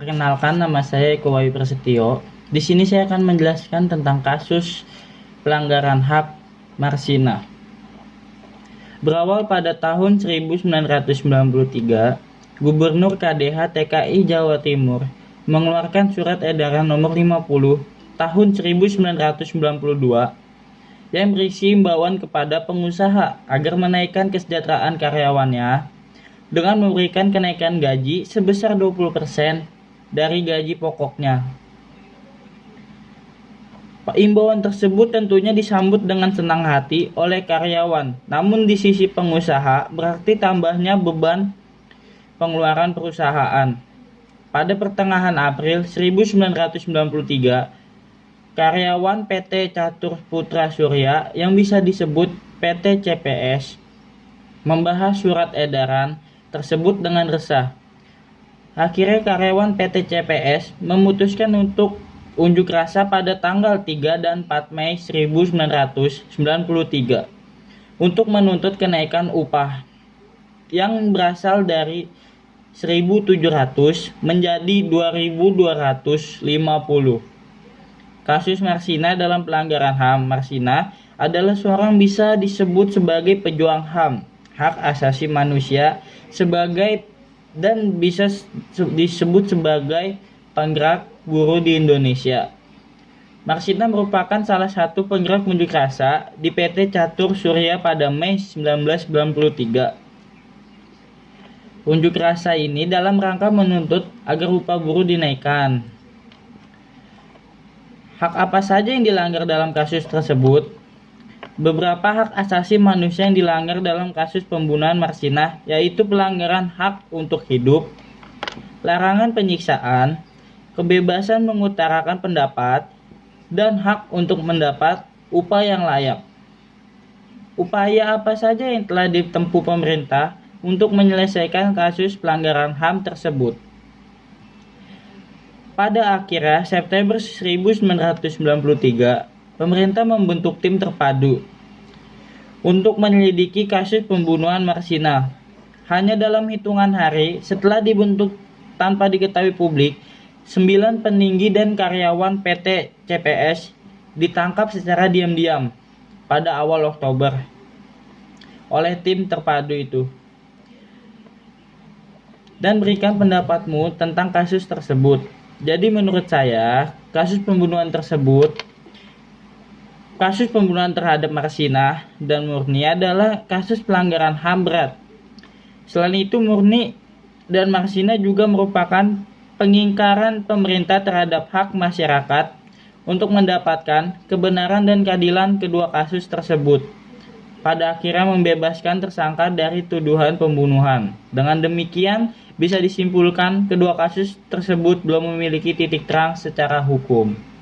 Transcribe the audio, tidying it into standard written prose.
Perkenalkan, nama saya Eko Wayu Prasetyo. Di sini saya akan menjelaskan tentang kasus pelanggaran hak Marsina. Berawal pada tahun 1993, Gubernur KDH TKI Jawa Timur mengeluarkan Surat Edaran Nomor 50 Tahun 1992 yang berisi imbauan kepada pengusaha agar menaikkan kesejahteraan karyawannya dengan memberikan kenaikan gaji sebesar 20% dari gaji pokoknya. Imbauan tersebut tentunya disambut dengan senang hati oleh karyawan, namun di sisi pengusaha berarti tambahnya beban pengeluaran perusahaan. Pada pertengahan April 1993, karyawan PT Catur Putra Surya yang bisa disebut PT CPS membahas surat edaran tersebut dengan resah. Akhirnya karyawan PT CPS memutuskan untuk unjuk rasa pada tanggal 3 dan 4 Mei 1993 untuk menuntut kenaikan upah yang berasal dari 1.700 menjadi 2.250. Kasus Marsina dalam pelanggaran HAM. Marsina adalah seorang bisa disebut sebagai pejuang HAM, hak asasi manusia, dan bisa disebut sebagai penggerak buruh di Indonesia. Marsina merupakan salah satu penggerak unjuk rasa di PT Catur Surya pada Mei 1993. Unjuk rasa ini dalam rangka menuntut agar upah buruh dinaikkan. Hak apa saja yang dilanggar dalam kasus tersebut? Beberapa hak asasi manusia yang dilanggar dalam kasus pembunuhan Marsina, yaitu pelanggaran hak untuk hidup, larangan penyiksaan, kebebasan mengutarakan pendapat, dan hak untuk mendapat upah yang layak. Upaya apa saja yang telah ditempuh pemerintah untuk menyelesaikan kasus pelanggaran HAM tersebut? Pada akhirnya September 1993, pemerintah membentuk tim terpadu untuk menyelidiki kasus pembunuhan Marsina. Hanya dalam hitungan hari setelah dibentuk tanpa diketahui publik, 9 peninggi dan karyawan PT CPS ditangkap secara diam-diam pada awal Oktober oleh tim terpadu itu. Dan berikan pendapatmu tentang kasus tersebut. Jadi menurut saya, kasus pembunuhan terhadap Marsina dan Murni adalah kasus pelanggaran HAM berat. Selain itu, Murni dan Marsina juga merupakan pengingkaran pemerintah terhadap hak masyarakat untuk mendapatkan kebenaran dan keadilan kedua kasus tersebut. Pada akhirnya membebaskan tersangka dari tuduhan pembunuhan. Dengan demikian, bisa disimpulkan kedua kasus tersebut belum memiliki titik terang secara hukum.